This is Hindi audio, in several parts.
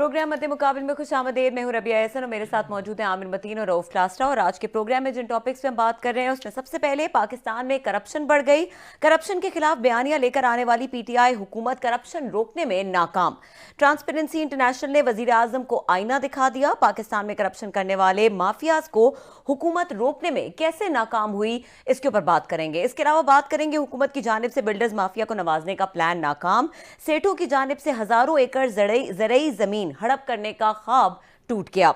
प्रोग्राम मध्य मुकाबले में खुशामदीद। मैं हूं रबिया एहसन और मेरे साथ मौजूद हैं आमिर मतीन और रऊफ क्लास्टा। और आज के प्रोग्राम में जिन टॉपिक्स पे हम बात कर रहे हैं उसमें सबसे पहले पाकिस्तान में करप्शन बढ़ गई, करप्शन के खिलाफ बयानियां लेकर आने वाली पीटीआई हुकूमत करप्शन रोकने में नाकाम। ट्रांसपेरेंसी इंटरनेशनल ने वजीर आजम को आईना दिखा दिया। पाकिस्तान में करप्शन करने वाले माफियाज को हुकूमत रोकने में कैसे नाकाम हुई, इसके ऊपर बात करेंगे। इसके अलावा बात करेंगे हुकूमत की जानिब से बिल्डर्स माफिया को नवाजने का प्लान नाकाम, सेठों की जानिब से हजारों एकड़ ज़रई जमीन हड़प करने का ख्वाब टूट गया।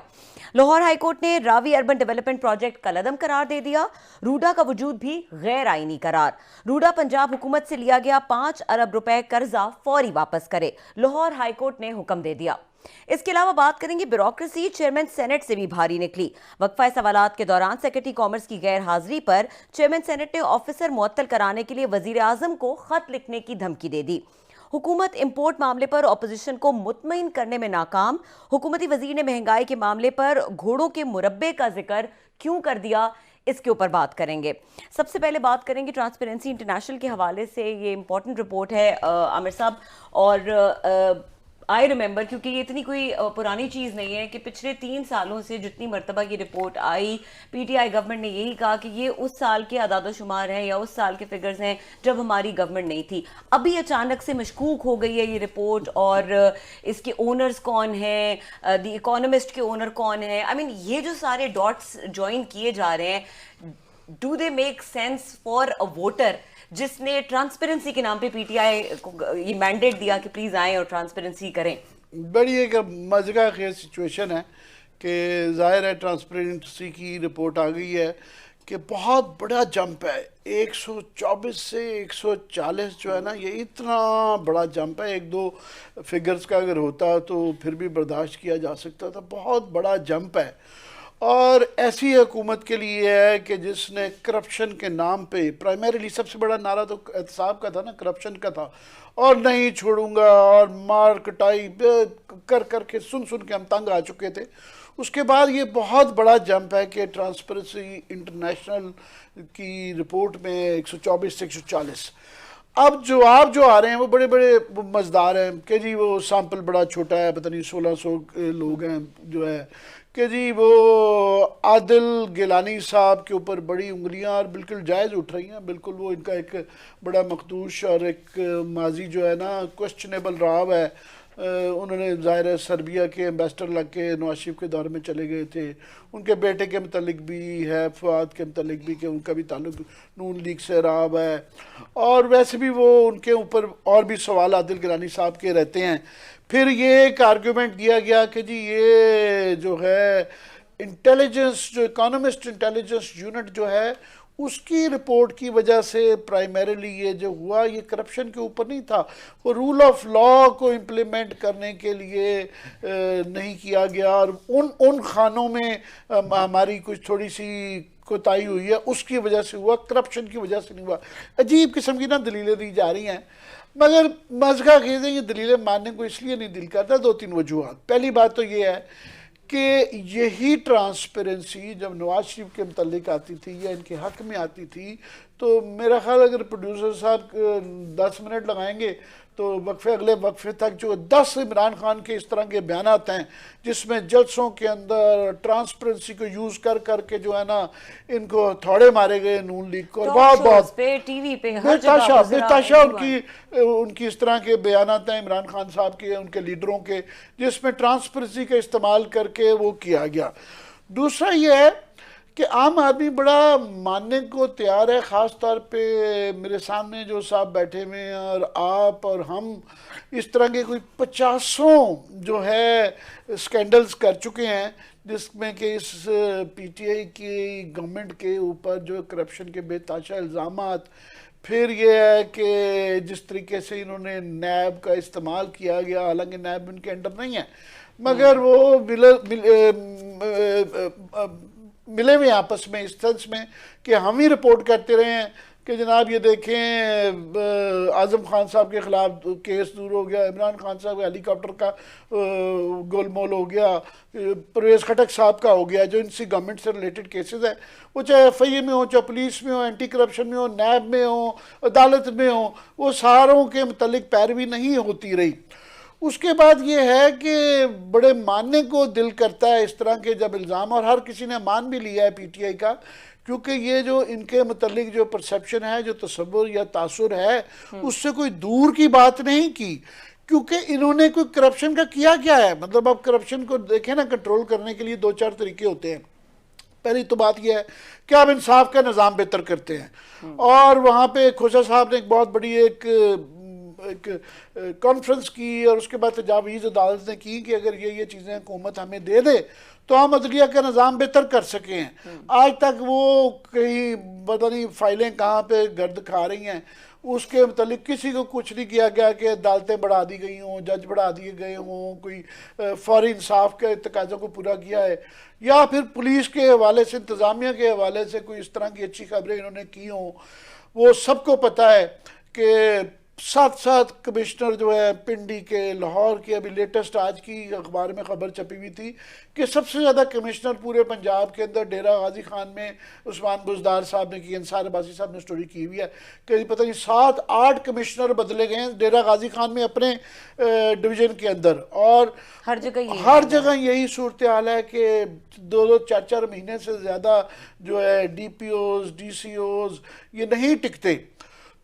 लाहौर हाईकोर्ट ने रावी अर्बन डेवलपमेंट प्रोजेक्ट कलअदम करार दे दिया। रूडा का वजूद भी गैर आईनी करार। रूडा पंजाब हुकूमत से लिया गया 5 अरब रुपए कर्जा फौरी वापस करे, लाहौर हाईकोर्ट ने हुक्म दे दिया। इसके अलावा बात करेंगे ब्यूरोक्रेसी चेयरमैन सेनेट से भी भारी निकली। वक्फा सवालात के दौरान सेक्रेटरी कॉमर्स की गैर हाजिरी पर चेयरमैन सेनेट ने ऑफिसर मुअत्तल कराने के लिए वजीर आजम को खत लिखने की धमकी दे दी। हुकूमत इंपोर्ट मामले पर ऑपोजिशन को मुतमईन करने में नाकाम। हुकूमती वजीर ने महंगाई के मामले पर घोड़ों के मुरब्बे का जिक्र क्यों कर दिया, इसके ऊपर बात करेंगे। सबसे पहले बात करेंगे ट्रांसपेरेंसी इंटरनेशनल के हवाले से। ये इंपॉर्टेंट रिपोर्ट है आमिर साहब, और आई रिमेंबर, क्योंकि ये इतनी कोई पुरानी चीज़ नहीं है कि पिछले 3 सालों से जितनी मरतबा की रिपोर्ट आई, पीटीआई गवर्नमेंट ने यही कहा कि ये उस साल के आदादोशुमार हैं या उस साल के फिगर्स हैं जब हमारी गवर्नमेंट नहीं थी। अभी अचानक से मशकूक हो गई है ये रिपोर्ट, और इसके ओनर्स कौन हैं, द इकोनॉमिस्ट के ओनर कौन है। आई मीन ये जो सारे डॉट्स ज्वाइन किए जा रहे हैं, do they make sense for a voter जिसने ट्रांसपेरेंसी के नाम पे पीटीआई को ये मैंडेट दिया कि प्लीज आए और ट्रांसपेरेंसी करें। बड़ी एक मज़े खेज सिचुएशन है कि जाहिर है ट्रांसपेरेंसी की रिपोर्ट आ गई है कि बहुत बड़ा जंप है। 124 से 140 जो है ना, ये इतना बड़ा जंप है। 1-2 फिगर्स का अगर होता तो फिर भी बर्दाश्त किया जा सकता था। बहुत बड़ा जंप है, और ऐसी हुकूमत के लिए है कि जिसने करप्शन के नाम पे प्राइमरीली सबसे बड़ा नारा तो एहतसाब का था ना, करप्शन का था, और नहीं छोड़ूंगा और मार कटाई कर कर के सुन के हम तंग आ चुके थे। उसके बाद ये बहुत बड़ा जंप है कि ट्रांसपेरेंसी इंटरनेशनल की रिपोर्ट में 124 से 140। अब जो आप जो आ रहे हैं वो बड़े बड़े मज़ेदार हैं कि जी वो सैंपल बड़ा छोटा है, पता नहीं 1600 लोग हैं जो है, कि जी वो आदिल गिलानी साहब के ऊपर बड़ी उंगलियां और बिल्कुल जायज़ उठ रही हैं। बिल्कुल वो इनका एक बड़ा मखदूश और एक माजी जो है ना क्वेश्चनेबल रहा है। उन्होंने ज़ाहिर है सर्बिया के एम्बेसडर लग के नवाज शरीफ के दौर में चले गए थे। उनके बेटे के मतलब भी है, फवाद के मतलब भी, कि उनका भी ताल्लुक नून लीग से रहा है, और वैसे भी वो उनके ऊपर और भी सवाल आदिल गिलानी साहब के रहते हैं। फिर ये एक आर्ग्यूमेंट दिया गया कि जी ये जो है इंटेलिजेंस, जो इकोनॉमिस्ट इंटेलिजेंस यूनिट जो है, उसकी रिपोर्ट की वजह से प्राइमरीली ये जो हुआ ये करप्शन के ऊपर नहीं था। वो रूल ऑफ लॉ को इम्प्लीमेंट करने के लिए नहीं किया गया, और उन खानों में हमारी कुछ थोड़ी सी कोताही हुई है, उसकी वजह से हुआ, करप्शन की वजह से नहीं हुआ। अजीब किस्म की ना दलीलें दी जा रही हैं, मगर मज़ा खेज है ये दलीलें मानने को इसलिए नहीं दिल करता। 2-3 वजूहत। पहली बात तो ये है कि यही ट्रांसपेरेंसी जब नवाज शरीफ के मुतल्लिक आती थी या इनके हक़ में आती थी, तो मेरा ख्याल अगर प्रोड्यूसर साहब 10 मिनट लगाएंगे तो अगले वक्फे तक जो 10 इमरान खान के इस तरह के बयान हैं जिसमें जलसों के अंदर ट्रांसपेरेंसी को यूज़ कर करके जो है ना इनको थोड़े मारे गए नून लीग को, बहुत टीवी पे हर जगह बेताशा उनकी इस तरह के बयान हैं इमरान खान साहब के, उनके लीडरों के, जिसमें ट्रांसपेरेंसी का इस्तेमाल करके वो किया गया। दूसरा ये है कि आम आदमी बड़ा मानने को तैयार है, ख़ास तौर पे मेरे सामने जो साहब बैठे हुए हैं और आप और हम, इस तरह के कोई 50 जो है स्कैंडल्स कर चुके हैं जिसमें कि इस पीटीआई की गवर्नमेंट के ऊपर जो करप्शन के बेताशा इल्ज़ामात। फिर ये है कि जिस तरीके से इन्होंने नैब का इस्तेमाल किया गया, हालांकि नैब उनके अंडर नहीं है, मगर वो मिले हुए आपस में इस सेंस में कि हम ही रिपोर्ट करते रहे हैं कि जनाब ये देखें आज़म खान साहब के ख़िलाफ़ केस दूर हो गया, इमरान खान साहब के हेलीकॉप्टर का गोलमोल हो गया, परवेज़ खटक साहब का हो गया, जो इनसी गवर्नमेंट से रिलेटेड केसेस है, वो चाहे एफआईए में हो, चाहे पुलिस में हो, एंटी करप्शन में हो, नैब में हो, अदालत में हो, वो सारों के मुतल्लिक पैरवी नहीं होती रही। उसके बाद ये है कि बड़े मानने को दिल करता है इस तरह के जब इल्ज़ाम, और हर किसी ने मान भी लिया है पीटीआई का, क्योंकि ये जो इनके मुतल्लिक जो परसेप्शन है, जो तसव्वुर या तासुर है, उससे कोई दूर की बात नहीं की, क्योंकि इन्होंने कोई करप्शन का किया क्या है। मतलब आप करप्शन को देखें ना, कंट्रोल करने के लिए 2-4 तरीके होते हैं। पहली तो बात यह है कि आप इंसाफ का निज़ाम बेहतर करते हैं, और वहाँ पे खोसा साहब ने एक बहुत बड़ी एक कॉन्फ्रेंस की, और उसके बाद तजावीज़ अदालत ने की कि अगर ये चीज़ें हुकूमत हमें दे दे तो हम अदलिया का निज़ाम बेहतर कर सकें। आज तक वो कहीं पता नहीं फाइलें कहाँ पे गर्द खा रही हैं, उसके मतलब किसी को कुछ नहीं किया गया कि अदालतें बढ़ा दी गई हों, जज बढ़ा दिए गए हों, कोई फौरी इंसाफ के तकाज़ों को पूरा किया है, या फिर पुलिस के हवाले से, इंतज़ामिया के हवाले से कोई इस तरह की अच्छी खबरें इन्होंने की हों। वो सबको पता है कि 7 कमिश्नर जो है पिंडी के, लाहौर के, अभी लेटेस्ट आज की अखबार में खबर छपी हुई थी कि सबसे ज़्यादा कमिश्नर पूरे पंजाब के अंदर डेरा गाजी खान में उस्मान बुजदार साहब ने की, अंसार अब्बासी साहब ने स्टोरी की हुई है कि पता नहीं 7-8 कमिश्नर बदले गए हैं डेरा गाजी खान में अपने डिवीज़न के अंदर, और हर जगह यही सूरत हाल है कि 2-2, 4-4 महीने से ज़्यादा जो है डीपीओज, डीसीओज ये नहीं टिकते।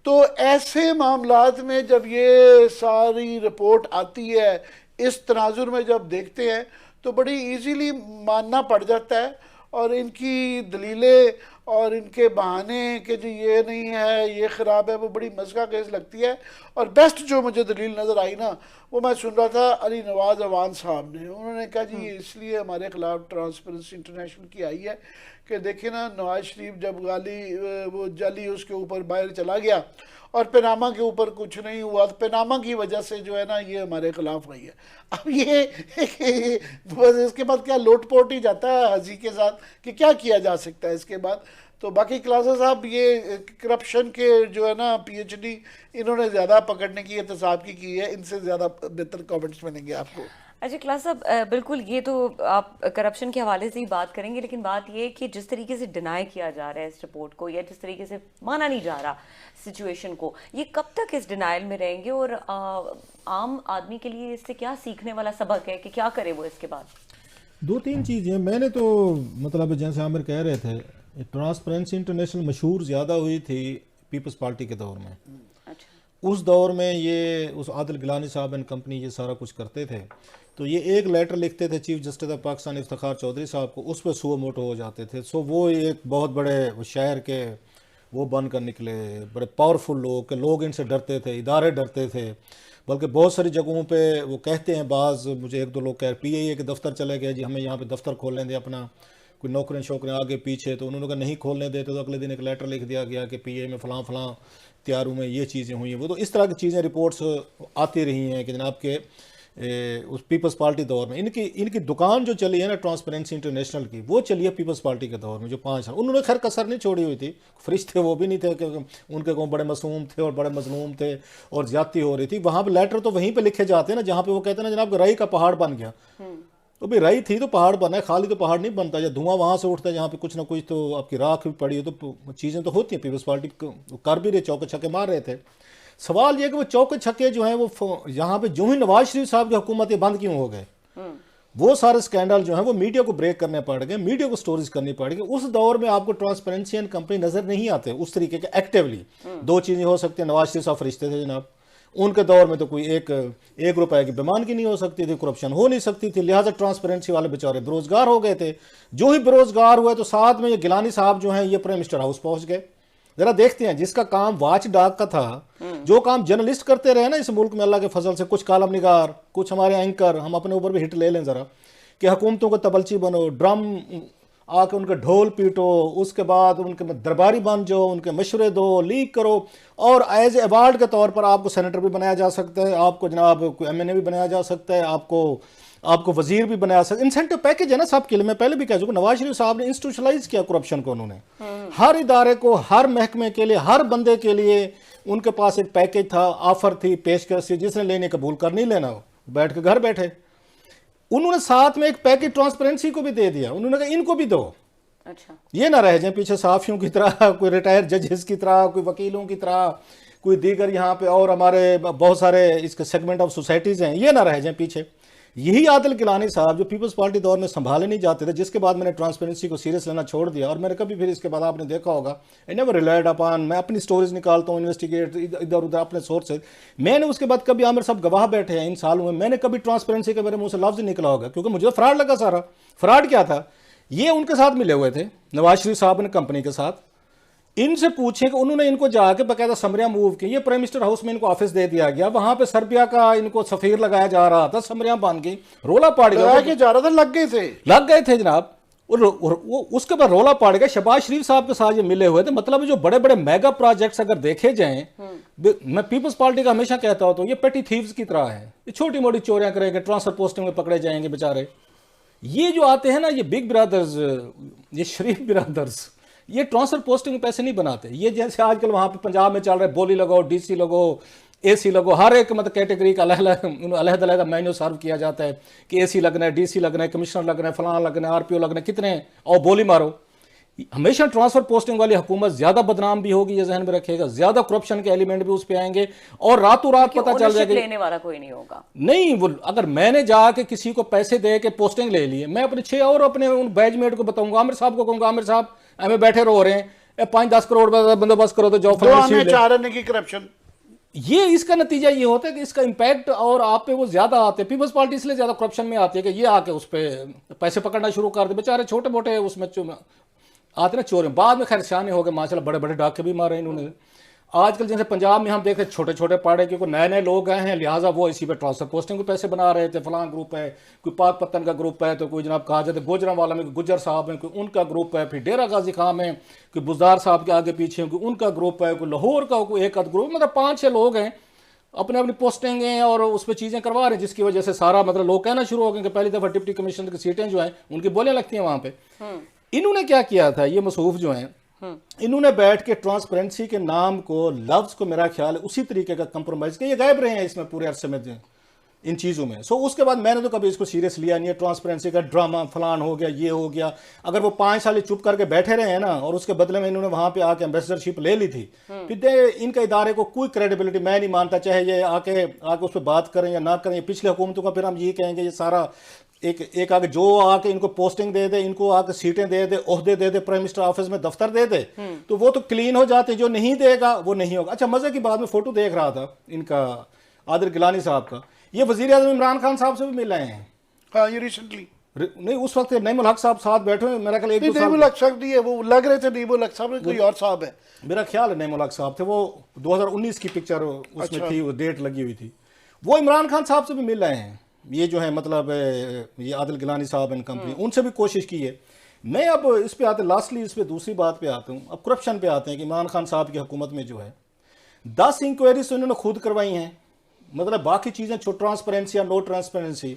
तो ऐसे मामलात में जब ये सारी रिपोर्ट आती है, इस तनाजुर में जब देखते हैं तो बड़ी इजीली मानना पड़ जाता है, और इनकी दलीलें और इनके बहाने कि जी ये नहीं है, ये ख़राब है, वो बड़ी मज़का केस लगती है। और बेस्ट जो मुझे दलील नज़र आई ना, वो मैं सुन रहा था अली नवाज़ अवान साहब ने, उन्होंने कहा जी ये इसलिए हमारे ख़िलाफ़ ट्रांसपेरेंसी इंटरनेशनल की आई है कि देखिए ना, नवाज शरीफ जब वो जाली उसके ऊपर बाहर चला गया और पनामा के ऊपर कुछ नहीं हुआ, तो पनामा की वजह से जो है ना ये हमारे खिलाफ आई है। अब ये बस इसके बाद क्या लोटपोट ही जाता है हंसी के साथ कि क्या किया जा सकता है इसके बाद। तो बाकी क्लासेस साहब ये करप्शन के जो है ना पीएचडी इन्होंने ज़्यादा पकड़ने की एहतसाब की है, इनसे ज़्यादा बेहतर कमेंट्स मिलेंगे आपको। अच्छा क्लास साहब, बिल्कुल ये तो आप करप्शन के हवाले से ही बात करेंगे, लेकिन बात ये है कि जिस तरीके से डिनाई किया जा रहा है इस रिपोर्ट को, या जिस तरीके से माना नहीं जा रहा सिचुएशन को, ये कब तक इस डिनाइल में रहेंगे, और आम आदमी के लिए इससे क्या सीखने वाला सबक है कि क्या करे वो इसके बाद? 2-3 चीज़ें मैंने तो मतलब जैसे आमिर कह रहे थे, ट्रांसपेरेंसी इंटरनेशनल मशहूर ज़्यादा हुई थी पीपल्स पार्टी के दौर में। अच्छा। उस दौर में ये उस आदिल गिलानी साहब एंड कंपनी ये सारा कुछ करते थे, तो ये एक लेटर लिखते थे chief justice of Pakistan Iftikhar Chaudhry साहब को, उस पर सुओ मोटो हो जाते थे। सो वो एक बहुत बड़े शहर के वो बनकर निकले, बड़े पावरफुल लोग के, लोग इनसे डरते थे, इदारे डरते थे। बल्कि बहुत सारी जगहों पे वो कहते हैं, बाज़ मुझे 1-2 लोग कह पीएए के दफ्तर चले गए जी, हमें यहाँ पे दफ्तर खोलने दें अपना, कोई नौकरें शौकरें आगे पीछे, तो उन्होंने कहा नहीं खोलने देते, तो अगले दिन एक लेटर लिख दिया गया कि पीए में फ़लाँ फ़लाँ त्यारों में ये चीज़ें हुई हैं। वो तो इस तरह की चीज़ें रिपोर्ट्स आती रही हैं कि जनाब के उस पीपल्स पार्टी दौर में इनकी दुकान जो चली है ना ट्रांसपेरेंसी इंटरनेशनल की, वो चली है पीपल्स पार्टी के दौर में जो 5 साल। उन्होंने खैर कसर नहीं छोड़ी हुई थी, फरिश्ते वो भी नहीं थे कि उनके को बड़े मासूम थे और बड़े मजलूम थे और ज्यादती हो रही थी। वहाँ पे लेटर तो वहीं पे लिखे जाते हैं ना जहाँ पे वो कहते हैं ना जनाब राई का पहाड़ बन गया, तो भाई राई थी तो पहाड़ बना है, खाली तो पहाड़ नहीं बनता। या धुआं वहाँ से उठता है जहाँ पे कुछ ना कुछ तो आपकी राख भी पड़ी हो, तो चीज़ें तो होती हैं। पीपल्स पार्टी कर भी रहे, चौके छक्के मार रहे थे। सवाल यह कि वो चौके छक्के जो हैं वो यहाँ पे जो ही नवाज शरीफ साहब की हुकूमत ये बंद क्यों हो गए, वो सारे स्कैंडल जो हैं वो मीडिया को ब्रेक करने पड़ गए, मीडिया को स्टोरीज करनी पड़ गई। उस दौर में आपको ट्रांसपेरेंसी एंड कंपनी नजर नहीं आते उस तरीके के एक्टिवली। 2 चीज़ें हो सकती हैं, नवाज शरीफ साहब फरिश्ते थे जनाब, उनके दौर में तो कोई एक रुपए की बेमानगी नहीं हो सकती थी, करप्शन हो नहीं सकती थी, लिहाजा ट्रांसपेरेंसी वाले बेचारे बेरोजगार हो गए थे। जो ही बेरोजगार हुए तो साथ में ये गिलानी साहब जो हैं ये प्राइम मिनिस्टर हाउस पहुंच गए। जरा देखते हैं, जिसका काम वाच डाक का था, जो काम जर्नलिस्ट करते रहे ना इस मुल्क में अल्लाह के फजल से, कुछ कालम निगार, कुछ हमारे एंकर, हम अपने ऊपर भी हिट ले लें जरा, कि हुकूमतों को तबलची बनो, ड्रम आके उनके ढोल पीटो, उसके बाद उनके दरबारी बन जाओ, उनके मशवरे दो, लीक करो, और एज अवार्ड के तौर पर आपको सेनेटर भी बनाया जा सकता है, आपको जनाब MNA भी बनाया जा सकता है, आपको वजीर भी बनाया सकता है। इंसेंटिव पैकेज है ना सबके लिए। मैं पहले भी कह चुका, नवाज शरीफ साहब ने इंस्टीट्यूशनलाइज किया करप्शन को। उन्होंने हर इदारे को, हर महकमे के लिए, हर बंदे के लिए उनके पास एक पैकेज था, ऑफर थी, पेशकश थी, जिसने लेने कबूल कर नहीं लेना हो बैठ के घर बैठे। उन्होंने साथ में एक पैकेज ट्रांसपेरेंसी को भी दे दिया। उन्होंने कहा इनको भी दो। अच्छा, ये ना रह जाए पीछे साफियों की तरह, कोई रिटायर्ड जजेस की तरह, कोई वकीलों की तरह, कोई दीगर यहाँ पे और हमारे बहुत सारे इसके सेगमेंट ऑफ सोसाइटीज़ हैं, ये ना रह जाएं पीछे। यही आदिल गिलानी साहब जो पीपल्स पार्टी दौर में संभाले नहीं जाते थे, जिसके बाद मैंने ट्रांसपेरेंसी को सीरियस लेना छोड़ दिया, और मैंने कभी फिर इसके बाद आपने देखा होगा आई नेवर रिलायड अपॉन, मैं अपनी स्टोरीज निकालता हूँ, इन्वेस्टिगेट इधर उधर अपने सोर्स से। मैंने उसके बाद कभी आमिर साहब गवाह बैठे हैं इन सालों में, मैंने कभी ट्रांसपेरेंसी के मेरे मुंह से लफ्ज नहीं निकला होगा, क्योंकि मुझे फ्रॉड लगा सारा। फ्रॉड क्या था, ये उनके साथ मिले हुए थे नवाज शरीफ साहब ने कंपनी के साथ। इनसे पूछें कि उन्होंने इनको जाके बकायदा समरिया मूव की, ये प्राइम मिनिस्टर हाउस में इनको ऑफिस दे दिया गया, वहां पे सर्बिया का इनको सफीर लगाया जा रहा था, समरिया बांध गई, रोला पड़ गया के जा रहा था, लग गए थे जनाब। और उसके बाद रोला पड़ गया। शहबाज शरीफ साहब के साथ ये मिले हुए थे। मतलब जो बड़े बड़े मेगा प्रोजेक्ट्स अगर देखे जाएं, मैं पीपल्स पार्टी का हमेशा कहता हूं तो ये पेटी थीव्स की तरह है, ये छोटी मोटी चोरियां करेंगे, ट्रांसफर पोस्टिंग में पकड़े जाएंगे बेचारे। ये जो आते हैं ना, ये बिग ब्रदर्स, ये शरीफ ब्रदर्स, ये ट्रांसफर पोस्टिंग में पैसे नहीं बनाते। ये जैसे आजकल वहां पे पंजाब में चल रहा है, बोली लगो, डीसी लगो, एसी लगो, हर एक मतलब कैटेगरी का अलग-अलग मेन्यू सर्व किया जाता है कि एसी लगना है, डीसी लगना है, कमिश्नर लगना है, फलाना लगना है, आरपीओ लगना है, कितने और बोली मारो। हमेशा ट्रांसफर पोस्टिंग वाली हुकूमत ज्यादा बदनाम भी होगी, ये जहन में रखेगा, ज्यादा करप्शन के एलिमेंट भी उस पे आएंगे, और रातों रात पता चल जाएगा लेने वाला कोई नहीं होगा। नहीं, वो अगर मैंने जाके किसी को पैसे दे के पोस्टिंग ले लिए, मैं अपने 6 और अपने उन बैचमेट को बताऊंगा, आमिर साहब को कहूंगा, आमिर साहब हमें बैठे रो रहे हैं, 5-10 करोड़ बंदोबस्त करो तो जॉब की करप्शन। ये इसका नतीजा ये होता है कि इसका इंपैक्ट और आप पे वो ज्यादा आते हैं। पीपल्स पार्टी इसलिए ज्यादा करप्शन में आती है कि ये आके उस पर पैसे पकड़ना शुरू कर दे, बेचारे छोटे मोटे उसमें आते ना चोर। बाद में खैर शाने हो गए माशाल्लाह, बड़े बड़े डाके भी मारे इन्होंने। आजकल जैसे पंजाब में हम देखते छोटे छोटे पाड़े, क्योंकि नए नए लोग आए हैं, लिहाजा वो इसी पे ट्रांसफर पोस्टिंग को पैसे बना रहे थे। फलां ग्रुप है, कोई पाक पत्तन का ग्रुप है, तो कोई जनाब कहा जाता है गुजरांवाला में गुज्जर साहब हैं, कोई उनका ग्रुप है, फिर डेरा गाजी खां में कोई बुजदार साहब के आगे पीछे कोई उनका ग्रुप है, कोई लाहौर का कोई एक ग्रुप, मतलब 5-6 लोग हैं, अपने अपनी पोस्टिंग हैं और उस पर चीज़ें करवा रहे हैं, जिसकी वजह से सारा मतलब लोग कहना शुरू हो गए कि पहली दफ़ा डिप्टी कमिश्नर की सीटें जो हैं उनकी बोलियां लगती हैं वहाँ पे। इन्होंने क्या किया था, ये मसूफ जो हैं, इन्होंने बैठ के ट्रांसपेरेंसी के नाम को, लफ्ज को, मेरा ख्याल है उसी तरीके का कंप्रोमाइज किया। ये गायब रहे हैं इसमें पूरे अरसे में इन चीज़ों में। सो उसके बाद मैंने तो कभी इसको सीरियस लिया नहीं है। ट्रांसपेरेंसी का ड्रामा फलान हो गया, ये हो गया। अगर वो 5 साल चुप करके बैठे रहे हैं ना, और उसके बदले में इन्होंने वहां पे आके एम्बेसडरशिप ले ली थी, फिर इनका इदारे को कोई क्रेडिबिलिटी मैं नहीं मानता, चाहे ये आके उस पर बात करें या ना करें। पिछले हुकूमतों का फिर हम ये कहेंगे ये सारा एक आगे जो आके इनको पोस्टिंग दे दे, इनको आके सीटें दे दे, ओहदे दे दे, प्राइम मिनिस्टर ऑफिस में दफ्तर दे दे, तो वो तो क्लीन हो जाते। जो नहीं देगा वो नहीं होगा। अच्छा, मजे की बात में फोटो देख रहा था इनका आदिल गिलानी साहब का, ये वजीर आज़म इमरान खान साहब से भी मिल रहे हैं। हाँ, ये रिसेंटली नहीं, उस वक्त नईमुल हक साहब साथ बैठे हुए, मेरा ख्याल नईमुल हक साहब नहीं है, वो लग रहे थे नईमुल हक साहब, कोई और साहब है, मेरा ख्याल है नईमुल हक साहब थे। वो 2019 की पिक्चर उसमें थी, वो डेट लगी हुई थी। वो इमरान खान साहब से भी मिल रहे हैं। ये जो है मतलब ये आदिल गिलानी साहब एंड कंपनी, उनसे भी कोशिश की है। मैं अब इस पे आते, लास्टली इस पे दूसरी बात पे आता हूँ। अब करप्शन पे आते हैं कि इमरान खान साहब की हुकूमत में जो है 10 इंक्वायरीज तो इन्होंने खुद करवाई हैं। मतलब बाकी चीज़ें जो ट्रांसपेरेंसी या नो ट्रांसपेरेंसी,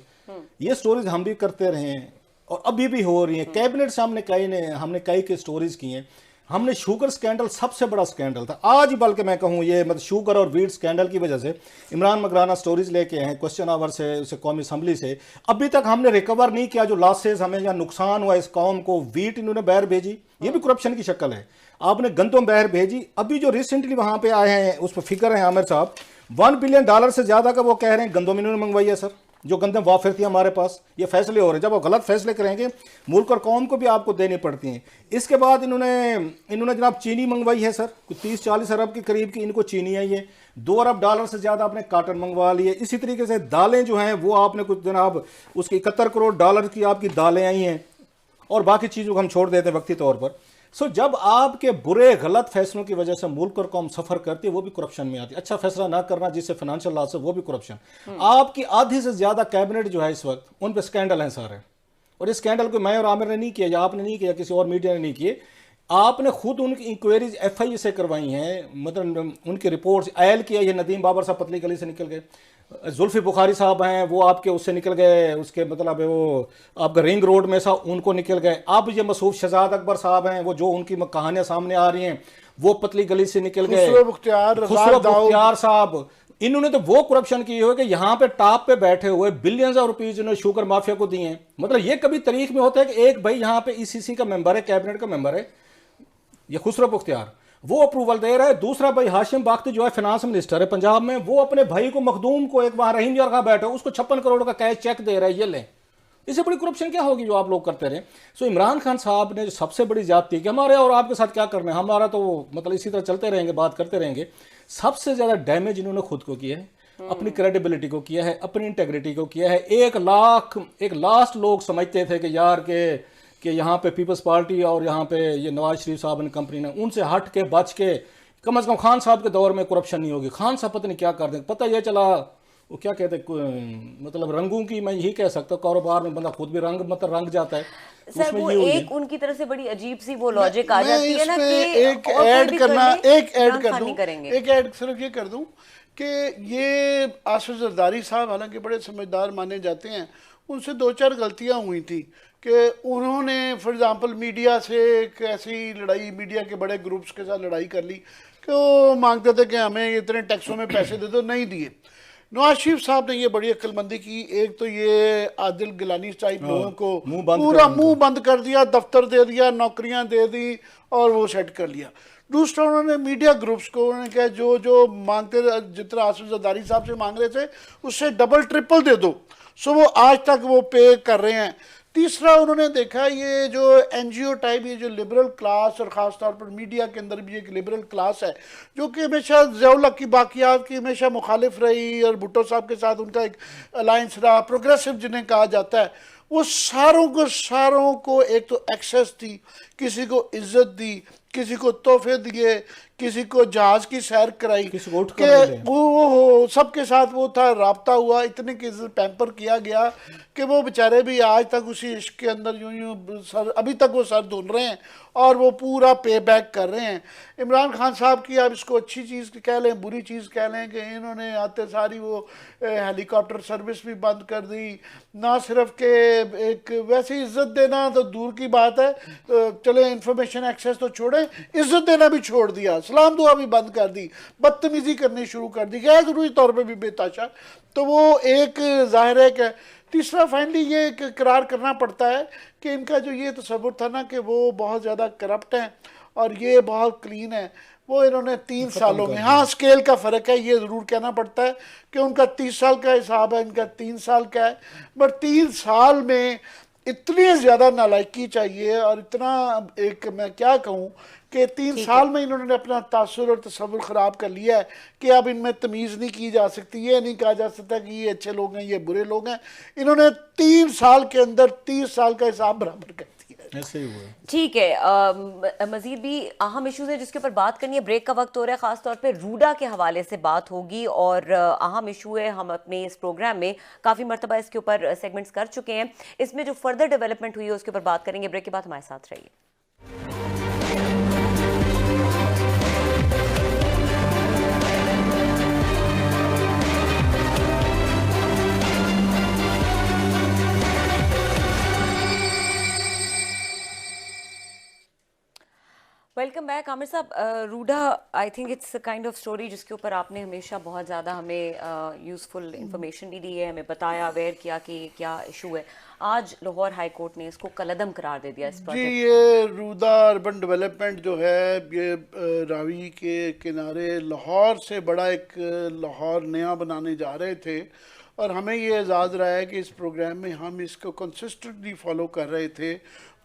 ये स्टोरीज हम भी करते रहे हैं और अभी भी हो रही हैं। कैबिनेट से हमने कई के स्टोरीज की हैं। हमने शुगर स्कैंडल सबसे बड़ा स्कैंडल था आज ही, बल्कि मैं कहूँ ये मतलब शुगर और वीट स्कैंडल की वजह से इमरान मकराना स्टोरीज लेके आए हैं क्वेश्चन आवर से, उसे कौमी असम्बली से। अभी तक हमने रिकवर नहीं किया जो लॉसेज हमें या नुकसान हुआ इस कौम को। वीट इन्होंने बहर भेजी, ये भी करप्शन की शक्ल है। आपने गंदम बहर भेजी। अभी जो रिसेंटली वहाँ पे आए हैं उस पर फिक्र है आमिर साहब, $1 बिलियन से ज़्यादा का वो कह रहे हैं गंदम इन्होंने मंगवाई है। सर, जो गंदम वाफिर थी हमारे पास, ये फैसले हो रहे हैं। जब आप गलत फैसले करेंगे मुल्क और कौम को भी आपको देनी पड़ती हैं। इसके बाद इन्होंने जनाब चीनी मंगवाई है सर, 30-40 अरब के करीब की इनको चीनी आई है। $2 अरब से ज़्यादा आपने काटन मंगवा लिए। इसी तरीके से दालें जो हैं वो आपने कुछ जनाब उसकी $71 करोड़ की आपकी दालें आई हैं, और बाकी चीज़ों को हम छोड़ देते हैं वक्ती तौर पर। सो जब आपके बुरे गलत फैसलों की वजह से मुल्क और कौम सफर करती है, वो भी करप्शन में आती है। अच्छा फैसला ना करना जिससे फाइनेंशियल लॉस है, वो भी करप्शन। आपकी आधी से ज्यादा कैबिनेट जो है इस वक्त, उन पे स्कैंडल हैं सारे। और इस स्कैंडल को मैं और आमिर ने नहीं किया, या आपने नहीं किया, किसी और मीडिया ने नहीं किए। आपने खुद उनकी इंक्वायरीज FI से करवाई हैं। मतलब उनकी रिपोर्ट्स आयल किया, ये नदीम बाबर साहब पतली गली से निकल गए, जुल्फी बुखारी साहब हैं वो आपके उससे निकल गए, उसके मतलब वो आपका रिंग रोड में सा उनको निकल गए। अब ये मसूफ शहजाद अकबर साहब हैं, वो जो उनकी कहानियां सामने आ रही हैं वो पतली गली से निकल गए। खुसरो मुख्तियार साहब, इन्होंने तो वो करप्शन की है कि यहाँ पे टॉप पे बैठे हुए बिलियंस ऑफ रुपीज इन्होंने शुगर माफिया को दिए हैं। मतलब ये कभी तारीख में होता है कि एक भाई यहाँ पे ECC का मेंबर है, कैबिनेट का मेंबर है, ये खुसरो मुख्तियार, वो अप्रूवल दे रहा है। दूसरा भाई हाशिम बाख्ती जो है फाइनेंस मिनिस्टर है पंजाब में, वो अपने भाई को मखदूम को, एक वहां रहीम यार बैठे, उसको 56 करोड़ का कैश चेक दे रहा है, ये ले। इससे बड़ी करप्शन क्या होगी जो आप लोग करते रहे। सो इमरान खान साहब ने जो सबसे बड़ी ज्यादती कि हमारे और आपके साथ क्या करना है, हमारा तो मतलब इसी तरह चलते रहेंगे, बात करते रहेंगे। सबसे ज्यादा डैमेज इन्होंने खुद को किया है, अपनी क्रेडिबिलिटी को किया है, अपनी इंटेग्रिटी को किया है। एक लास्ट लोग समझते थे कि यार कि यहाँ पे पीपल्स पार्टी और यहाँ पे ये नवाज शरीफ साहब ने कंपनी ने, उनसे हट के बच के कम से कम खान साहब के दौर में करप्शन नहीं होगी। खान साहब पता नहीं क्या कर देंगे, पता यह चला वो क्या कहते मतलब रंगों की, मैं यही कह सकता हूँ, कारोबार में बंदा खुद भी रंग जाता है। सर वो एक उनकी तरह से बड़ी अजीब सी वो लॉजिक आ जाती है ना कि एक ऐड करना, एक ऐड कर दूं, करेंगे। एक ऐड सिर्फ ये कर दूं कि ये आसिफ जरदारी साहब हालांकि बड़े समझदार माने जाते हैं, उनसे 2-4 गलतियां हुई थी कि उन्होंने फॉर एग्जांपल मीडिया से एक ऐसी लड़ाई, मीडिया के बड़े ग्रुप्स के साथ लड़ाई कर ली कि वो मांगते थे कि हमें इतने टैक्सों में पैसे दे दो, नहीं दिए। नवाज शरीफ साहब ने ये बड़ी अक्लमंदी की, एक तो ये आदिल गिलानी टाइप लोगों को पूरा मुंह बंद कर दिया, दफ्तर दे दिया, नौकरियां दे दी और वो सेट कर लिया। दूसरा उन्होंने मीडिया ग्रुप्स को उन्होंने कहा जो जो मांगते थे, जितना आसिफ जरदारी साहब से मांग रहे थे उससे डबल ट्रिपल दे दो। सो वो आज तक वो पे कर रहे हैं। तीसरा उन्होंने देखा ये जो एनजीओ टाइप, ये जो लिबरल क्लास और ख़ास तौर पर मीडिया के अंदर भी एक लिबरल क्लास है जो कि हमेशा ज़ियाउल हक की बाक़ियात की हमेशा मुखालिफ रही और भुट्टो साहब के साथ उनका एक अलायंस रहा, प्रोग्रेसिव जिन्हें कहा जाता है, वो सारों को एक तो एक्सेस थी, किसी को इज्जत दी, किसी को तोहफे दिए, किसी को जहाज की सैर कराई, किसी को कि वो सबके साथ वो था, राब्ता हुआ, इतने की पैम्पर किया गया कि वो बेचारे भी आज तक उसी इश्क के अंदर यूं सर, अभी तक वो सर धुन रहे हैं और वो पूरा पे बैक कर रहे हैं। इमरान खान साहब की आप इसको अच्छी चीज़ कह लें, बुरी चीज़ कह लें कि इन्होंने आते सारी वो हेलीकॉप्टर सर्विस भी बंद कर दी। ना सिर्फ के एक वैसे इज्जत देना तो दूर की बात है, चले इंफॉर्मेशन एक्सेस तो छोड़ें, इज्जत देना भी छोड़ दिया, सलाम दुआ भी बंद कर दी, बदतमीजी करनी शुरू कर दी, गैर जरूरी तौर पे भी बेताशा। तो वो एक जाहिर है कि तीसरा फाइनली ये करार करना पड़ता है कि इनका जो ये तसव्वुर था ना कि वो बहुत ज़्यादा करप्ट हैं और ये बहुत क्लीन है, वो इन्होंने 3 सालों में, हाँ स्केल का फ़र्क है, ये ज़रूर कहना पड़ता है कि उनका 30 साल का हिसाब है, इनका 3 साल का है, बट 3 साल में इतनी ज़्यादा नालायकी चाहिए और इतना एक मैं क्या कहूँ कि 3 साल में इन्होंने अपना तासुर और तसव्वुर ख़राब कर लिया है कि अब इनमें तमीज़ नहीं की जा सकती, ये नहीं कहा जा सकता कि ये अच्छे लोग हैं ये बुरे लोग हैं। इन्होंने 3 साल के अंदर 30 साल का हिसाब बराबर कर दिया। ऐसे ही हुआ। ठीक है, मजीद भी अहम इश्यूज है जिसके ऊपर बात करनी है, ब्रेक का वक्त हो रहा है, खासतौर पे रूडा के हवाले से बात होगी और अहम इशू है, हम अपने इस प्रोग्राम में काफ़ी मरतबा इसके ऊपर सेगमेंट्स कर चुके हैं, इसमें जो फर्दर डेवलपमेंट हुई है उसके ऊपर बात करेंगे। ब्रेक के बाद हमारे साथ रहिए। Welcome back Aamir sahab. रूडा I think it's a kind of story जिसके ऊपर आपने हमेशा बहुत ज़्यादा हमें यूज़फुल इंफॉर्मेशन भी दी है, हमें बताया, अवेयर किया कि क्या इशू है। आज लाहौर हाई कोर्ट ने इसको कलअदम करार दे दिया इस प्रोजेक्ट। जी, ये रूदा अर्बन डेवलपमेंट जो है ये रावी के किनारे लाहौर से बड़ा एक लाहौर नया बनाने जा रहे थे और हमें ये एजाज़ रहा है कि इस प्रोग्राम में हम इसको कंसिस्टेंटली फॉलो कर रहे थे।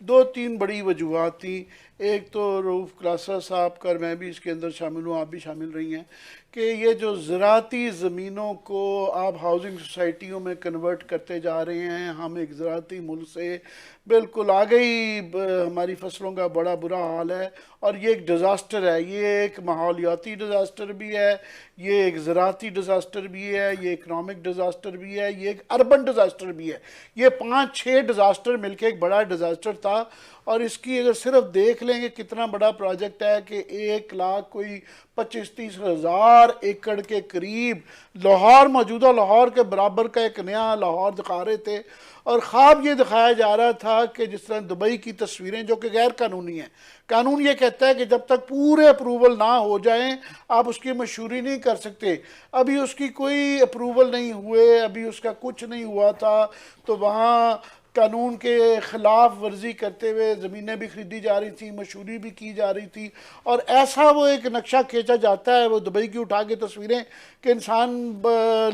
2-3 बड़ी वजूहत थी, एक तो रऊफ़ क्लासा साहब का, मैं भी इसके अंदर शामिल हूँ, आप भी शामिल रही हैं, कि ये जो ज़राती ज़मीनों को आप हाउसिंग सोसाइटियों में कन्वर्ट करते जा रहे हैं, हम एक ज़राती मुल्क से बिल्कुल आ गई, हमारी फसलों का बड़ा बुरा हाल है और ये एक डिज़ास्टर है, ये एक माहौलियाती डिज़ास्टर भी है, ये एक ज़राती डिज़ास्टर भी है, ये इकनॉमिक डिज़ास्टर भी है, ये एक अर्बन डिज़ास्टर भी है। ये 5-6 डिज़ास्टर मिलके एक बड़ा डिज़ास्टर था और इसकी अगर सिर्फ देख लेंगे कितना बड़ा प्रोजेक्ट है कि 1 लाख कोई 25-30 हज़ार एकड़ के करीब लाहौर, मौजूदा लाहौर के बराबर का एक नया लाहौर दिखा रहे थे और ख्वाब ये दिखाया जा रहा था कि जिस तरह दुबई की तस्वीरें जो कि गैर कानूनी हैं, कानून ये कहता है कि जब तक पूरे अप्रूवल ना हो जाएं आप उसकी मशहूरी नहीं कर सकते। अभी उसकी कोई अप्रूवल नहीं हुए, अभी उसका कुछ नहीं हुआ था, तो वहाँ कानून के ख़िलाफ़ वर्जी करते हुए ज़मीनें भी ख़रीदी जा रही थी, मशहूरी भी की जा रही थी, और ऐसा वो एक नक्शा खींचा जाता है, वो दुबई की उठा के तस्वीरें, कि इंसान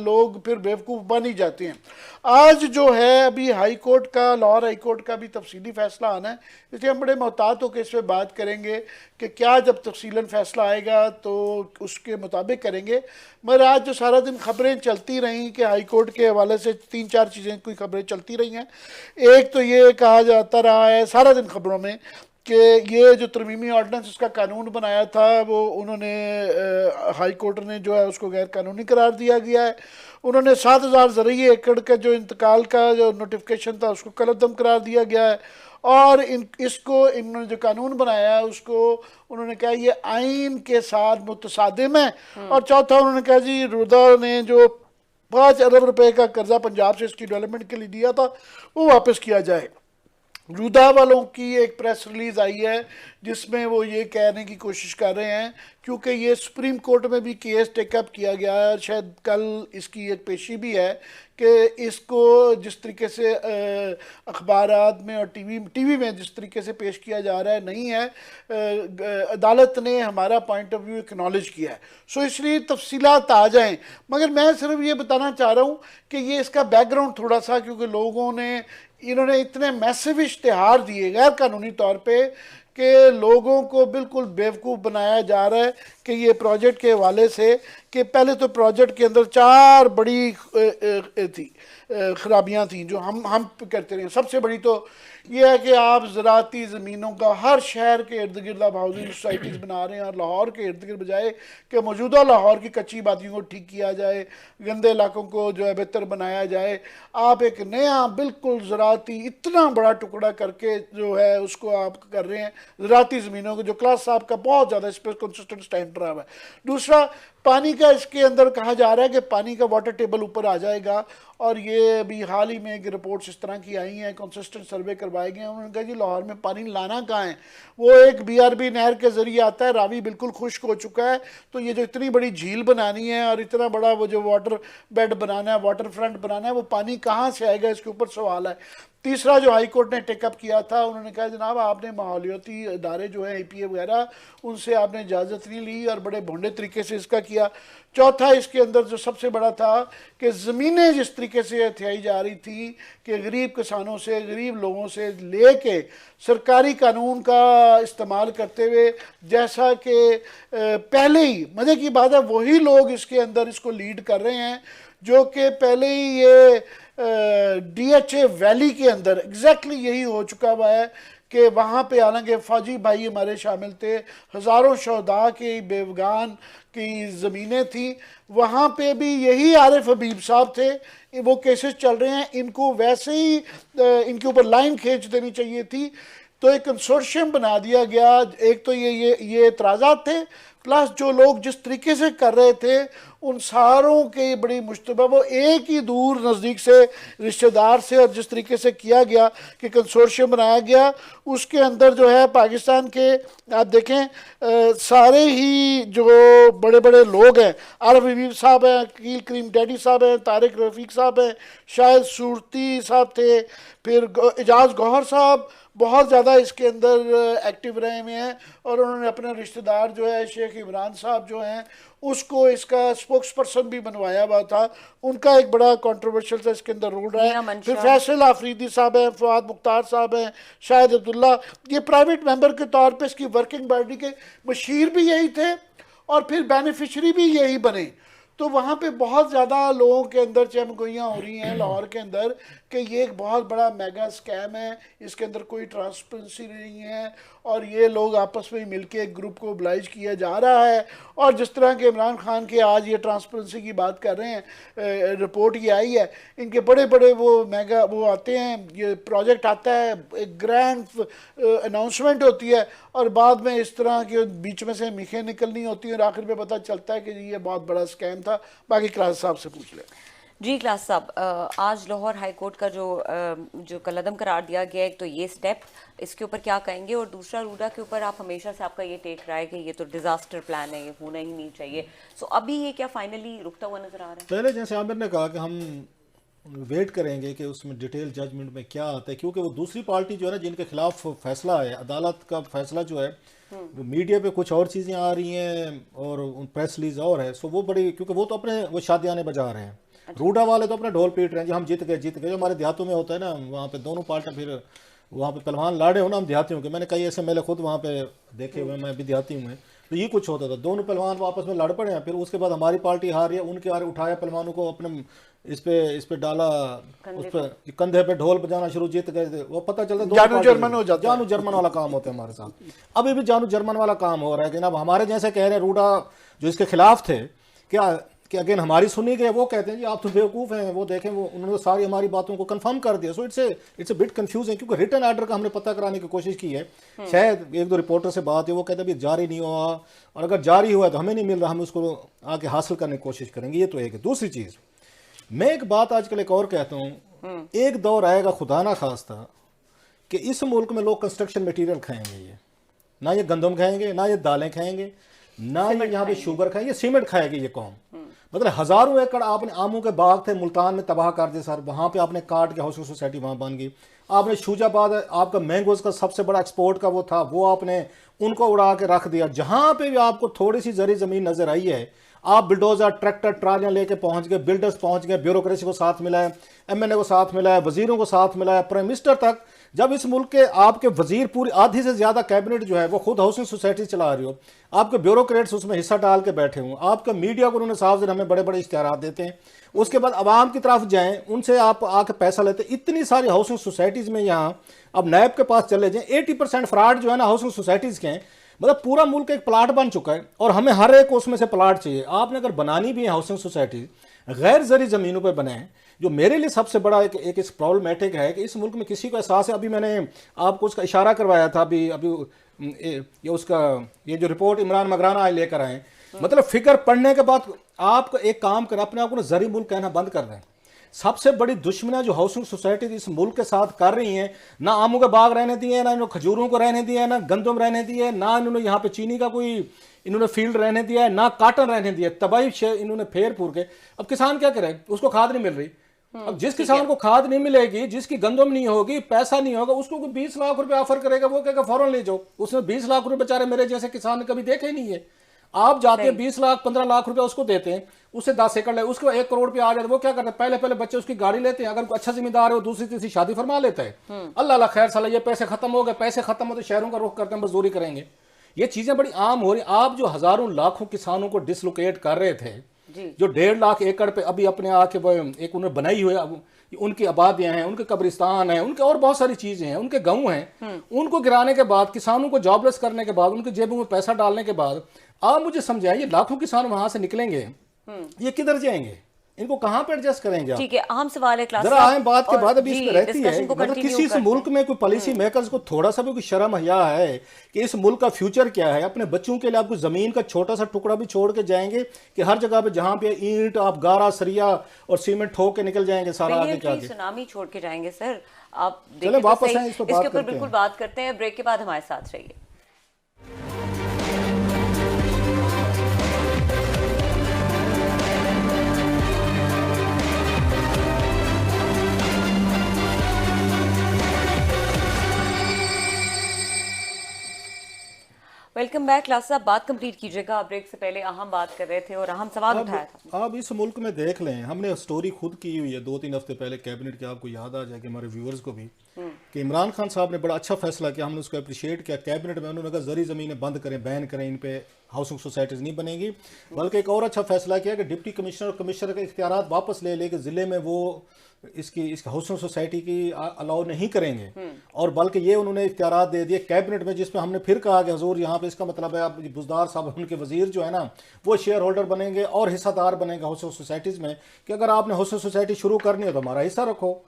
लोग फिर बेवकूफ़ बन ही जाते हैं। आज जो है अभी हाई कोर्ट का, लाहौर हाई कोर्ट का भी तफसीली फ़ैसला आना है, इसलिए हम बड़े मोहतात होकर इस पर बात करेंगे कि क्या जब तफसीलन फ़ैसला आएगा तो उसके मुताबिक करेंगे। मगर आज जो सारा दिन खबरें चलती रहीं कि हाई कोर्ट के हवाले से 3-4 चीज़ें कोई खबरें चलती रही हैं। एक तो ये कहा जाता रहा है सारा दिन खबरों में कि ये जो तरमीमी ऑर्डिनेंस उसका कानून बनाया था वो उन्होंने हाई कोर्ट ने जो है उसको गैर कानूनी करार दिया गया है। उन्होंने 7,000 ज़रूरी एकड़ का जो इंतकाल का जो नोटिफिकेशन था उसको कलअदम करार दिया गया है, और इसको इन्होंने जो कानून बनाया है उसको उन्होंने कहा ये आइन के साथ मुतसादिम है। और चौथा उन्होंने कहा जी रुदा ने जो 5 अरब रुपए का कर्जा पंजाब से इसकी डेवलपमेंट के लिए दिया था वो वापस किया जाए। रुदा वालों की एक प्रेस रिलीज आई है जिसमें वो ये कहने की कोशिश कर रहे हैं, क्योंकि ये सुप्रीम कोर्ट में भी केस टेकअप किया गया है और शायद कल इसकी एक पेशी भी है कि इसको जिस तरीके से अखबारात में और टीवी में जिस तरीके से पेश किया जा रहा है नहीं है। अदालत ने हमारा पॉइंट ऑफ व्यू एक्नॉलेज किया है, सो इसलिए तफसीलात आ जाएं। मगर मैं सिर्फ ये बताना चाह रहा हूँ कि ये इसका बैकग्राउंड थोड़ा सा, क्योंकि लोगों ने इन्होंने इतने मैसिव इश्तिहार दिए गैर कानूनी तौर पे कि लोगों को बिल्कुल बेवकूफ़ बनाया जा रहा है कि ये प्रोजेक्ट के हवाले से, कि पहले तो प्रोजेक्ट के अंदर 4 बड़ी थी ख़राबियाँ थी जो हम करते रहे। सबसे बड़ी तो ये है कि आप ज़राती ज़मीनों का हर शहर के इर्द गिर्द आप हाउसिंग सोसाइटीज़ बना रहे हैं, और लाहौर के इर्द गिर्द बजाय कि मौजूदा लाहौर की कच्ची बातियों को ठीक किया जाए, गंदे इलाकों को जो है बेहतर बनाया जाए, आप एक नया बिल्कुल ज़राती इतना बड़ा टुकड़ा करके जो है उसको आप कर रहे हैं ज़राती ज़मीनों को, जो क्लास साहब का बहुत ज़्यादा इस पर कंसिस्टेंट स्टैंड रहा है। दूसरा, पानी का इसके अंदर कहा जा रहा है कि पानी का वाटर टेबल ऊपर आ जाएगा, और ये अभी हाल ही में एक रिपोर्ट्स इस तरह की आई हैं, कंसिस्टेंट सर्वे करवाए गए हैं। उन्होंने कहा जी लाहौर में पानी लाना कहाँ है, वो एक BRB नहर के ज़रिए आता है, रावी बिल्कुल खुश्क हो चुका है, तो ये जो इतनी बड़ी झील बनानी है और इतना बड़ा वो जो वाटर बेड बनाना है, वाटर फ्रंट बनाना है, वो पानी कहाँ से आएगा, इसके ऊपर सवाल है। तीसरा जो हाई कोर्ट ने टेकअप किया था, उन्होंने कहा जनाब आपने माहौलियाती इदारे जो हैं APA वगैरह उनसे आपने इजाज़त नहीं ली और बड़े भोंडे तरीके से इसका किया। चौथा, इसके अंदर जो सबसे बड़ा था कि ज़मीनें जिस तरीके से हथियाई जा रही थी कि गरीब किसानों से, गरीब लोगों से ले के सरकारी कानून का इस्तेमाल करते हुए, जैसा कि पहले ही मज़े की बात है वही लोग इसके अंदर इसको लीड कर रहे हैं जो कि पहले ही ये DHA वैली के अंदर एग्जैक्टली यही हो चुका हुआ है कि वहाँ पे हालांकि फ़ौजी भाई हमारे शामिल थे, हज़ारों शहदा की बेवगान की ज़मीनें थी, वहाँ पे भी यही आरिफ हबीब साहब थे, वो केसेस चल रहे हैं, इनको वैसे ही इनके ऊपर लाइन खींच देनी चाहिए थी। तो एक कंसोर्शियम बना दिया गया। एक तो ये एतराज़ात थे, प्लस जो लोग जिस तरीके से कर रहे थे उन सारों के बड़ी मुश्तबा, वो एक ही दूर नज़दीक से रिश्तेदार से, और जिस तरीके से किया गया कि कंसोर्शियम बनाया गया उसके अंदर जो है पाकिस्तान के आप देखें सारे ही जो बड़े बड़े लोग हैं, आरिफ हबीब साहब हैं, अकील करीम डैडी साहब हैं, तारिक रफ़ीक साहब हैं, शायद सूरती साहब थे, फिर एजाज गौहर साहब बहुत ज़्यादा इसके अंदर एक्टिव रहे हुए हैं, और उन्होंने अपने रिश्तेदार जो है शेख इमरान साहब जो हैं उसको इसका स्पोक्स पर्सन भी बनवाया हुआ था। उनका एक बड़ा कंट्रोवर्शियल सा इसके अंदर रोल रहा है। फिर फैसल आफरीदी साहब हैं, फवाद मुख्तार साहब हैं, शाहिद अब्दुल्ला, ये प्राइवेट मेंबर के तौर पे इसकी वर्किंग बॉडी के मशीर भी यही थे और फिर बेनिफिशरी भी यही बने। तो वहाँ पे बहुत ज़्यादा लोगों के अंदर चमगोइयाँ हो रही हैं लाहौर के अंदर कि ये एक बहुत बड़ा मेगा स्कैम है, इसके अंदर कोई ट्रांसपेरेंसी नहीं है, और ये लोग आपस में मिलके एक ग्रुप को ओबलाइज किया जा रहा है। और जिस तरह के इमरान खान के आज ये ट्रांसपेरेंसी की बात कर रहे हैं, रिपोर्ट ये आई है, इनके बड़े बड़े वो मेगा वो आते हैं, ये प्रोजेक्ट आता है, एक ग्रैंड अनाउंसमेंट होती है, और बाद में इस तरह के बीच में से मिखें निकलनी होती हैं, और आखिर में पता चलता है कि ये बहुत बड़ा स्कैम था। बाकी क्लास साहब से पूछ लें। जी क्लास साहब, आज लाहौर हाई कोर्ट का जो कलअदम करार दिया गया, एक तो ये स्टेप, इसके ऊपर क्या कहेंगे, और दूसरा रूडा के ऊपर आप हमेशा से आपका ये टेक रहा है कि ये तो डिजास्टर प्लान है, ये होना ही नहीं चाहिए, सो अभी ये क्या फाइनली रुकता हुआ नजर आ रहा है? पहले जैसे आमिर ने कहा कि हम वेट करेंगे कि उसमें डिटेल जजमेंट में क्या आता है, क्योंकि वो दूसरी पार्टी जो है ना जिनके खिलाफ फैसला है, अदालत का फैसला जो है वो मीडिया पे कुछ और चीज़ें आ रही हैं और प्रेस रिलीज और है। सो वो बड़ी, क्योंकि वो तो अपने वो शादियाने बजा रहे हैं, रूडा वाले तो अपना ढोल पीट रहे हैं जी हम जीत गए जीत गए। जो हमारे देहातों में होता है ना, वहाँ पे दोनों पार्टियां फिर वहाँ पे पहलवान लाड़े हो ना, हम देहातियों के, मैंने कई ऐसे मेले खुद वहाँ पे देखे हुए, मैं भी देहाती हूँ मैं, तो ये कुछ होता था, दोनों पहलवान आपस में लड़ पड़े हैं, फिर उसके बाद हमारी पार्टी हार रही है, उनके हारे उठाया पहलवानों को अपने इस पे डाला, उस पर कंधे पे ढोल बजाना शुरू, जीत गए थे। वो पता चलता जानू जर्मन हो जाता है। जानू जर्मन वाला काम होता है हमारे साथ, अभी भी जानू जर्मन वाला काम हो रहा है कि ना हमारे जैसे कह रहे हैं रूडा जो इसके खिलाफ थे क्या कि अगेन हमारी सुनी गई, वो कहते हैं जी आप तो बेवकूफ़ हैं, वो देखें वो उन्होंने तो सारी हमारी बातों को कंफर्म कर दिया। So it's a bit confusing, क्योंकि रिटर्न आर्डर का हमने पता कराने की कोशिश की है, शायद एक दो रिपोर्टर से बात है, वो कहते हैं अभी जारी नहीं हुआ, और अगर जारी हुआ तो हमें नहीं मिल रहा, हम उसको आके हासिल करने की कोशिश करेंगे। ये तो एक है। दूसरी चीज़, मैं एक बात आजकल एक और कहता हूँ, एक दौर आएगा खुदा ना खास्ता कि इस मुल्क में लोग कंस्ट्रक्शन मटेरियल खाएंगे, ये ना ये गंदम खाएंगे, ना ये दालें खाएंगे, ना ये यहाँ पे शुगर खाएंगे, सीमेंट खाएगी ये कौम। मतलब हजारों एकड़ आपने आमों के बाग थे मुल्तान में तबाह कर दिए सर, वहाँ पे आपने काट के हाउसिंग सोसाइटी वहाँ बन गई। आपने शूजाबाद आपका मैंगोज का सबसे बड़ा एक्सपोर्ट का वो था, वो आपने उनको उड़ा के रख दिया। जहाँ पे भी आपको थोड़ी सी जरी जमीन नजर आई है, आप बिल्डोजर ट्रैक्टर ट्रालियां लेके पहुंच गए, बिल्डर्स पहुंच गए, ब्यूरोक्रेसी को साथ मिलाया, एमएनए को साथ मिलाया, वजीरों को साथ मिलाया, प्राइम मिनिस्टर तक। जब इस मुल्क के आपके वजीर पूरी आधी से ज्यादा कैबिनेट जो है वो खुद हाउसिंग सोसाइटी चला रही हो, आपके ब्यूरोक्रेट्स उसमें हिस्सा डाल के बैठे हों, आपका मीडिया को उन्होंने साफ दिन हमें बड़े बड़े इश्तिहारात देते हैं, उसके बाद आवाम की तरफ जाएं, उनसे आप आके पैसा लेते। इतनी सारी हाउसिंग सोसाइटीज़ में यहाँ अब नैब के पास चले जाएं, 80% फ्रॉड जो है ना हाउसिंग सोसाइटीज़ के हैं। मतलब पूरा मुल्क एक प्लाट बन चुका है और हमें हर एक उसमें से प्लाट चाहिए। आपने अगर बनानी भी है हाउसिंग सोसाइटी गैर जरी ज़मीनों पर बनाएं, जो मेरे लिए सबसे बड़ा एक इस प्रॉब्लमेटिक है कि इस मुल्क में किसी को एहसास है। अभी मैंने आपको उसका इशारा करवाया था, ये उसका ये जो रिपोर्ट इमरान मगराना आज लेकर आए, मतलब फिगर पढ़ने के बाद आप एक काम करें, अपने आप को जरी मुल्क कहना बंद कर दें। सबसे बड़ी दुश्मनी जो हाउसिंग सोसाइटी इस मुल्क के साथ कर रही हैं, ना आमों के बाग रहने दिए, ना इन्होंने खजूरों को रहने दिया, ना गंदम रहने दिए, ना इन्होंने यहाँ पे चीनी का कोई इन्होंने फील्ड रहने दिया है, ना काटन रहने दिया, तबाही इन्होंने फेर फूर के। अब किसान क्या करे, उसको खाद नहीं मिल रही। अब जिस किसान को खाद नहीं मिलेगी, जिसकी गंदम नहीं होगी, पैसा नहीं होगा, उसको 20 लाख रुपए ऑफर करेगा, वो कहेगा फौरन ले जाओ। उसने 20 लाख रुपए बेचारे मेरे जैसे किसान ने कभी देखे ही नहीं है। आप जाते हैं 20 लाख 15 लाख रुपए उसको देते हैं, उससे 10 एकड़ ले, उसको 1 करोड़ पे आ जाए, वो क्या करते हैं, पहले बच्चे उसकी गाड़ी लेते हैं, अगर अच्छा जिम्मेदार है वो दूसरी तीसरी शादी फरमा लेता है। अल्लाह अल्लाह खैर साला, ये पैसे खत्म हो गए, पैसे खत्म हो तो शहरों का रुख करते हैं, मजदूरी करेंगे। ये चीजें बड़ी आम हो रही। आप जो हजारों लाखों किसानों को डिसलोकेट कर रहे थे, जो 1.5 लाख एकड़ पे अभी अपने आके वो एक उन्होंने बनाई हुई है, उनकी आबादियां हैं, उनके कब्रिस्तान हैं, उनके और बहुत सारी चीजें हैं, उनके गांव हैं, उनको गिराने के बाद, किसानों को जॉबलेस करने के बाद, उनके जेबों में पैसा डालने के बाद, आप मुझे समझाइए लाखों किसान वहां से निकलेंगे, ये किधर जाएंगे, इनको कहां पे एडजस्ट करेंगे आप? ठीक है, अहम सवाल है क्लास जरा आए बात के बाद अभी इस पे रहती है, मतलब किसी इस मुल्क में कोई पॉलिसी मेकर्स को थोड़ा सा भी कोई शर्म हया है कि इस मुल्क का फ्यूचर क्या है। अपने बच्चों के लिए आप कुछ जमीन का छोटा सा टुकड़ा भी छोड़ के जाएंगे कि हर जगह पे जहां पे ईंट आप गारा सरिया और सीमेंट ठोक के निकल जाएंगे सारा आगे क्या सुनामी छोड़ के जाएंगे सर। आप चले वापस आए, इस पे इसके ऊपर बिल्कुल बात करते हैं, ब्रेक के बाद हमारे साथ रहिए। Welcome back. क्लास साहब बात कंप्लीट कीजिएगा, ब्रेक से पहले अहम बात कर रहे थे और अहम सवाल उठाया था। आप इस मुल्क में देख लें, हमने स्टोरी खुद की हुई है 2-3 हफ्ते पहले कैबिनेट के, आपको याद आ जाएगी हमारे व्यूअर्स को भी, कि इमरान खान साहब ने बड़ा अच्छा फैसला किया, हमने उसको अप्रिशिएट किया। कैबिनेट में उन्होंने कहा जरी ज़मीनें बंद करें, बैन करें, इन पे हाउसिंग सोसाइटीज़ नहीं बनेगी। बल्कि एक और अच्छा फैसला किया कि डिप्टी कमिश्नर और कमिश्नर के इख्तियारात वापस ले के ज़िले में वो इसकी हाउसिंग सोसाइटी की अलाउ नहीं करेंगे, और बल्कि ये उन्होंने इख्तियारात दे दिए कैबिनेट में, जिसमें हमने फिर कहा कि हजूर यहाँ पे इसका मतलब है आप बुजदार साहब उनके वजीर जो है ना वो शेयर होल्डर बनेंगे और हिस्सादार बनेंगे हाउसिंग सोसाइटीज़ में, कि अगर आपने हाउसिंग सोसाइटी शुरू करनी है तो हमारा हिस्सा रखो,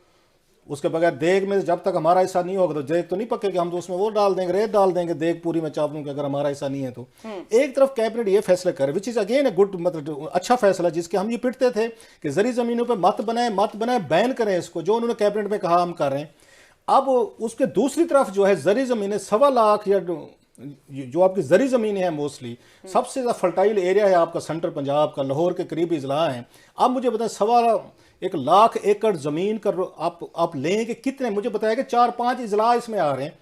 उसके बगैर देग में जब तक हमारा हिस्सा नहीं होगा तो देग तो नहीं पकेगी, हम तो उसमें वो डाल देंगे, रेत डाल देंगे देग पूरी में चावलों के, अगर हमारा हिस्सा नहीं है तो। एक तरफ कैबिनेट ये फैसला करे, which is again a good, मतलब अच्छा फैसला, जिसके हम ये पिटते थे कि जरी जमीनों पे मत बनाए, बैन करें इसको, जो उन्होंने कैबिनेट में कहा हम कर रहे हैं। अब उसके दूसरी तरफ जो है जरी जमीनें 1.25 लाख या जो आपकी जरी ज़मीनें हैं मोस्टली, सबसे ज़्यादा फर्टाइल एरिया है आपका सेंट्रल पंजाब का, लाहौर के करीबी इजला हैं। आप मुझे बताएं 1.25 लाख एकड़ ज़मीन का आप लेंगे कितने, मुझे बताया कि 4-5 इजला इसमें आ रहे हैं।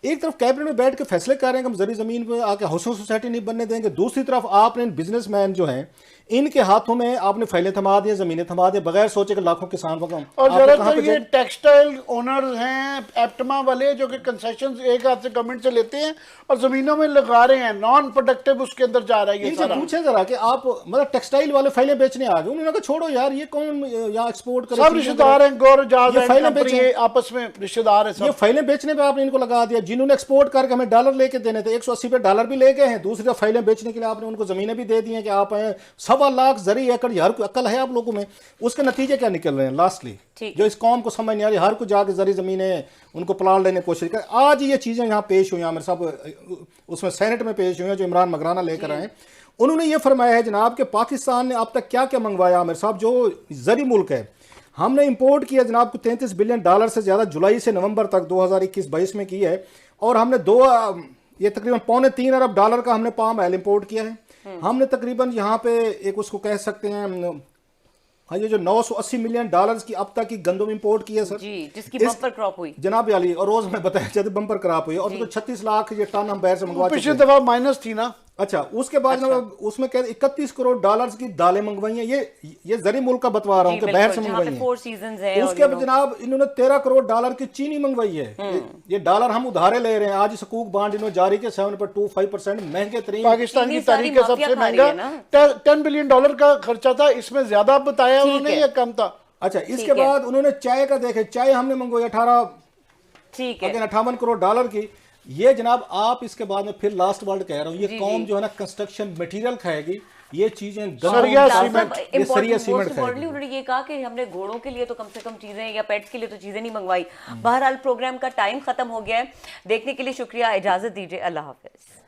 एक तरफ कैबिनेट में बैठ के फैसले कर रहे हैं कि हम जरी ज़मीन पे आके हाउसिंग सोसाइटी नहीं बनने देंगे, दूसरी तरफ आपने बिजनेसमैन जो हैं इनके हाथों में आपने फाइलें थमा दी, ज़मीनें थमा दी, बगैर सोचे कि लाखों किसान और ज़्यादातर ये टेक्सटाइल ओनर्स हैं एप्टमा वाले जो कि कंसेशन एक हाथ से गवर्नमेंट से लेते हैं और ज़मीनों में लगा रहे हैं, नॉन प्रोडक्टिव उसके अंदर जा रहा है। ये सारा पूछे जरा कि आप मतलब टेक्सटाइल वाले फाइलें बेचने आ गए, उन्होंने कहा छोड़ो यार ये कौन यहाँ एक्सपोर्ट करे, सब रिश्तेदार हैं, गौर जाज हैं, फाइलें कंपनी आपस में रिश्तेदार हैं सब। ये फाइलें बेचने पे आपने इनको लगा दिया। जिन्होंने एक्सपोर्ट करके हमें डॉलर लेके देने थे 180 पे डॉलर भी ले गए हैं, दूसरी तरफ फाइलें बेचने के लिए आपने उनको ज़मीनें भी दे दी हैं कि आप 1.25 लाख जरी एकड़, यार कोई अक्ल है आप लोगों में? उसके नतीजे क्या निकल रहे हैं लास्टली, जो इस कौम को समझ नहीं आ रही, हर को जाके जरी ज़मीनें उनको प्लाट लेने की कोशिश कर। आज ये चीज़ें यहाँ पेश हुई हैं मेरे साहब, उसमें सेनेट में पेश हुई हैं जो इमरान मगराना लेकर आए। उन्होंने ये फरमाया है जनाब कि पाकिस्तान ने अब तक क्या क्या मंगवाया मेरे साहब, जो जरी मुल्क है हमने इंपोर्ट किया जनाब को $33 बिलियन से ज़्यादा जुलाई से नवंबर तक 2021-22 में की है, और हमने ये तकरीबन $2.25 अरब का हमने पाम ऑयल इंपोर्ट किया है। हमने तकरीबन यहाँ पे एक उसको कह सकते हैं ये जो $980 मिलियन की अब तक की गंदम इंपोर्ट की है सर जी, जिसकी बम्पर क्रॉप हुई जनाब अली, और रोज में बताया जाता बम्पर क्रॉप हुई, और तो 36 लाख ये टन हम बाहर से मंगवा पिछली दफा माइनस थी ना। अच्छा, उसके बाद उसमें कहते $31 करोड़ की दालें मंगवाई हैं। ये जरी मुल्क का बतवा रहा हूँ कि बाहर से मंगवाई हैं। उसके बाद जनाब इन्होंने $13 करोड़ की चीनी मंगवाई है। ये डॉलर हम उधारे ले रहे हैं। आज सकूक बांड इन्होंने जारी किया 7.25% महंगे तरीन, पाकिस्तान की तारीख का सबसे महंगा $10 बिलियन का खर्चा था, इसमें ज्यादा बताया उन्होंने या कम था? अच्छा, इसके बाद उन्होंने चाय का देखे, चाय हमने मंगवाई 58 करोड़ की। ये जनाब आप इसके बाद में फिर लास्ट वर्ड कह रहा हूँ, ये कौम जो है ना कंस्ट्रक्शन मटेरियल खाएगी, ये चीजें सरिया सीमेंट खाएगी। उन्होंने ये कहा कि हमने घोड़ों के लिए तो कम से कम चीजें या पेट्स के लिए तो चीजें नहीं मंगवाई। बहरहाल प्रोग्राम का टाइम खत्म हो गया है। देखने के लिए शुक्रिया, इजाजत दीजिए, अल्लाह हाफिज।